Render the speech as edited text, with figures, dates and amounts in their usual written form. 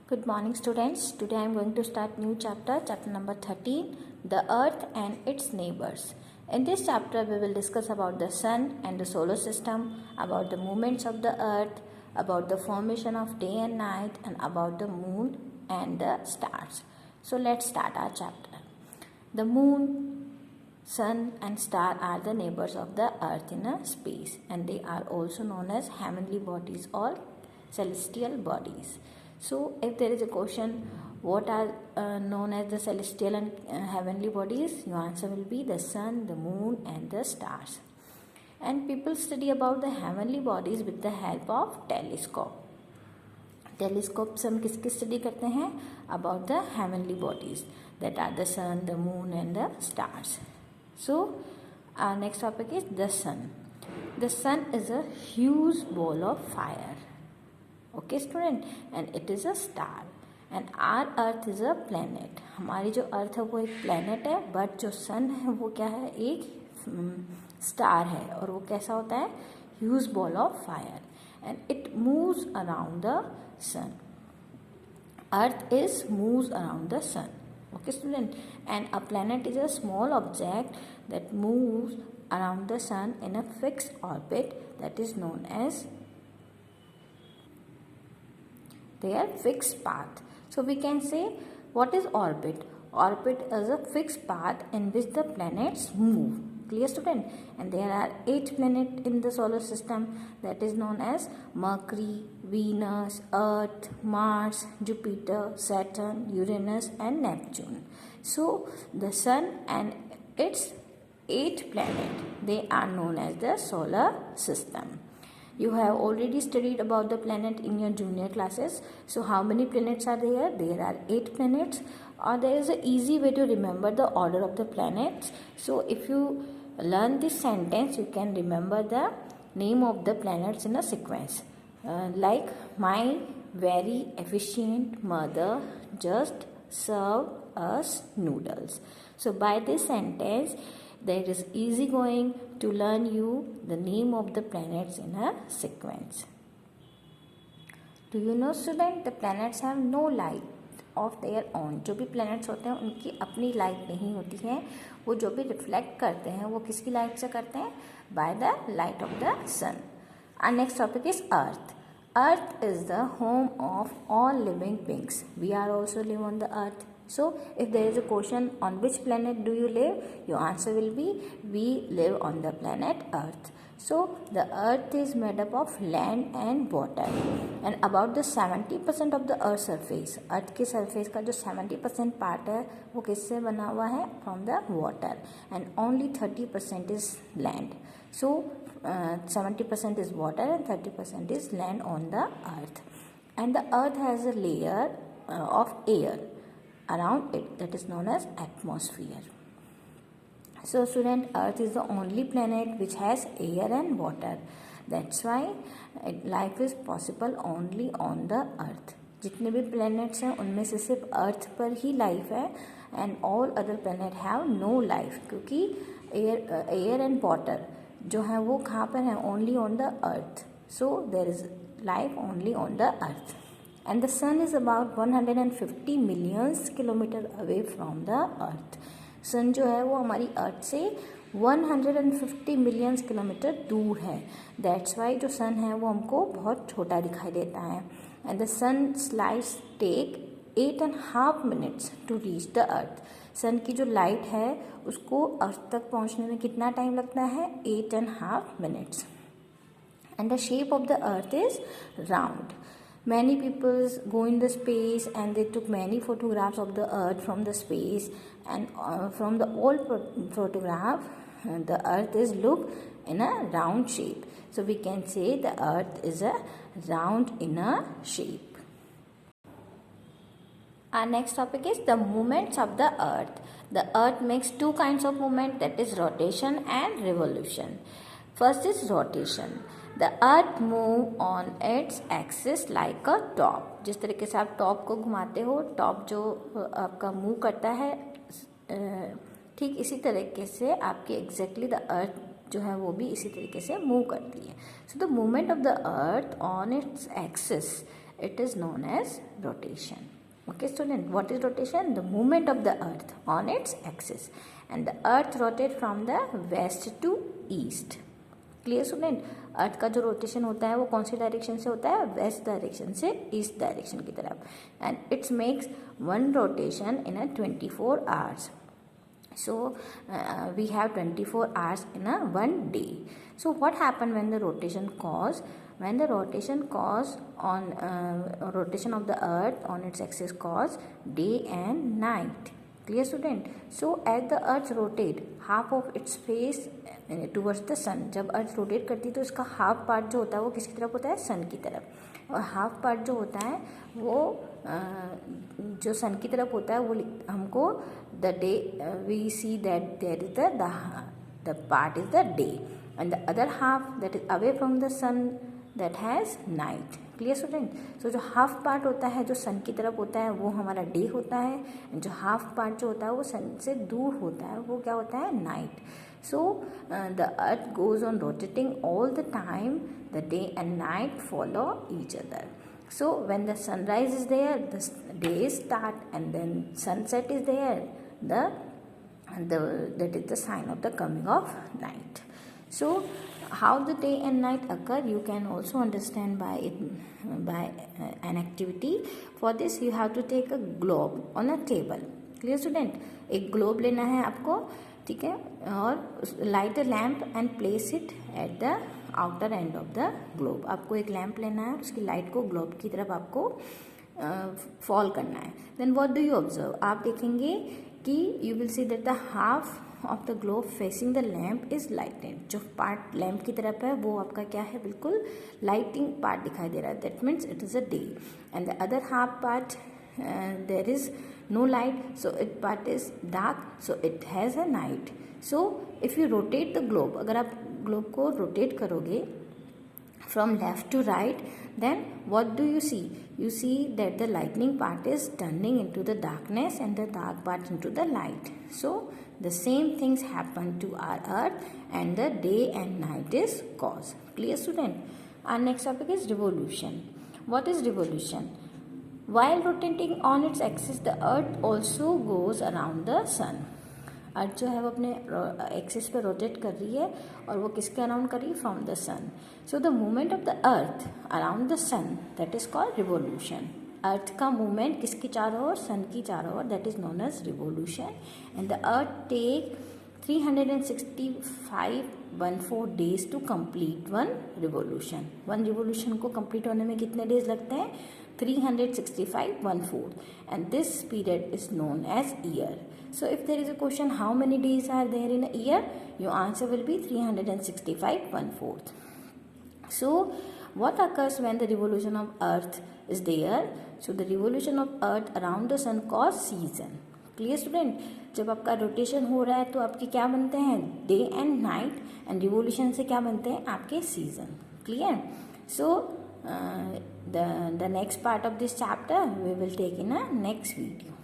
Good morning, students. Today I am going to start new chapter number 13, the earth and its neighbors. In this chapter we will discuss about the sun and the solar system, about the movements of the earth, about the formation of day and night, and about the moon and the stars. So let's start our chapter. The moon, sun and star are the neighbors of the earth in a space, and they are also known as heavenly bodies or celestial bodies. So if there is a question, what are known as the celestial and heavenly bodies, your answer will be the sun, the moon and the stars. And people study about the heavenly bodies with the help of telescope. Telescope से हम किसकी study करते हैं? About the heavenly bodies that are the sun, the moon and the stars. So our next topic is the sun. The sun is a huge ball of fire. Okay student, and it is a star. And our earth is a planet. हमारी जो अर्थ है वो एक planet है, but जो सन है वो क्या है? एक स्टार है. और वो कैसा होता है? Huge ball of fire. And it moves around the sun. Earth is moves around the sun. Okay student, and a planet is a small object that moves around the sun in a fixed orbit that is known as their fixed path. So we can say, what is orbit? Orbit is a fixed path in which the planets move. Clear student? And there are 8 planets in the solar system, that is known as Mercury, Venus, Earth, Mars, Jupiter, Saturn, Uranus and Neptune. So the sun and its 8 planets, they are known as the solar system. You have already studied about the planet in your junior classes. So how many planets are there? There are 8 planets. Or there is an easy way to remember the order of the planets. So if you learn this sentence, you can remember the name of the planets in a sequence. Like, my very efficient mother just served us noodles. So by this sentence, there is easy going to learn you the name of the planets in a sequence. Do you know student, the planets have no light of their own. जो भी planets होते हैं उनकी अपनी light नहीं होती है. वो जो भी रिफ्लेक्ट करते हैं वो किसकी लाइट से करते हैं? By the light of the sun. Our next topic is earth. Earth is the home of all living beings. We are also live on the earth. So if there is a question on which planet do you live, your answer will be we live on the planet Earth. So the earth is made up of land and water, and about the 70% of the earth surface, earth के surface का जो 70% part है वो किससे बना हुआ है? From the water, and only 30% is land. So 70% is water and 30% is land on the earth, and the earth has a layer of air around it that is known as atmosphere. So student, earth is the only planet which has air and water. That's why life is possible only on the earth. जितने भी planets हैं उनमें से सिर्फ earth पर ही life है, and all other planet have no life, क्योंकि air and water जो है वो कहाँ पर है? Only on the earth. So there is life only on the earth. And the sun is about 150 million kilometer away from the earth. sun जो है वो हमारी अर्थ से 150 मिलियन किलोमीटर दूर है. दैट्स वाई जो सन है वो हमको बहुत छोटा दिखाई देता है. And the sun lights take 8.5 minutes to reach the earth. Sun की जो लाइट है उसको अर्थ तक पहुंचने में कितना टाइम लगता है? 8.5 minutes. And the shape of the earth is round. Many people go in the space and they took many photographs of the earth from the space, and from the old photograph the earth is look in a round shape. So we can say the earth is a round in a shape. Our next topic is the movements of the earth. The earth makes 2 kinds of movement, that is rotation and revolution. First is rotation. The earth move on its axis like a top. जिस तरीके से आप top को घुमाते हो, top जो आपका move करता है, ठीक इसी तरीके से आपकी एग्जैक्टली द अर्थ जो है वो भी इसी तरीके से मूव करती है. सो the movement of the earth on its axis It is known as rotation. Okay student, what is rotation? The movement of the earth on its axis, and the earth rotates from the west to east. Clear student? Earth का जो rotation होता है वो कौन सी direction से होता है? West direction से ईस्ट डायरेक्शन की तरफ. And it's makes one rotation in a 24 hours. So we have 24 hours in a one day. So what happened when the rotation cause? When the rotation cause on rotation of the earth on its axis cause day and night. Clear student? So as the earth rotate, half of its face towards the sun. जब earth rotate करती है तो इसका half part जो होता है वो किसकी तरफ होता है? सन की तरफ. और हाफ पार्ट जो होता है वो जो सन की तरफ होता है वो हमको the day we see that there is the part is the day, and the other half that is away from the sun that has night. Clear student? So जो हाफ पार्ट होता है जो सन की तरफ होता है वो हमारा डे होता है, एंड जो हाफ पार्ट जो होता है वो सन से दूर होता है वो क्या होता है? Night. So the earth goes on rotating all the time. The day and night follow each other. So when the sunrise is there, the day start, and then sunset is there, that is the sign of the coming of night. So how the day and night occur, you can also understand by an activity. For this you have to take a globe on a table. Clear student? एक globe लेना है आपको, ठीक है, और light a lamp and place it at the outer end of the globe. आपको एक lamp लेना है, उसकी लाइट को ग्लोब की तरफ आपको फॉल करना है. Then what do you observe? आप देखेंगे कि you will see that the half of the globe facing the lamp is lighted. जो पार्ट लैम्प की तरफ है वो आपका क्या है? बिल्कुल लाइटिंग पार्ट दिखाई दे रहा है. That means it is a day. And the other half part there is no light, so it part is dark, so it has a night. So if you rotate the globe, अगर आप globe को rotate करोगे from left to right, then what do you see? You see that the lightning part is turning into the darkness and the dark part into the light. So the same things happen to our earth, and the day and night is cause. Clear student? Our next topic is revolution. What is revolution? While rotating on its axis, the earth also goes around the sun. अर्थ जो है वो अपने axis पे rotate कर रही है, और वो किसके अराउंड कर रही है? From the sun. So the movement of the earth around the sun, that is called revolution. Earth का मूवमेंट किसकी चारों ओर? सन की चारों ओर, that is known as revolution. And the earth take 365 days to complete one revolution. One revolution को complete होने में कितने डेज लगते हैं? 365 and this period is known as year. So if there is a question how many days are there in a year, your answer will be 365 So what occurs when the revolution of earth is there? So the revolution of earth around the sun cause season. Clear student? जब आपका rotation हो रहा है तो आपके क्या बनते हैं? Day and night. And revolution से क्या बनते हैं? आपके season. Clear? So the next part of this chapter we will take in a next video.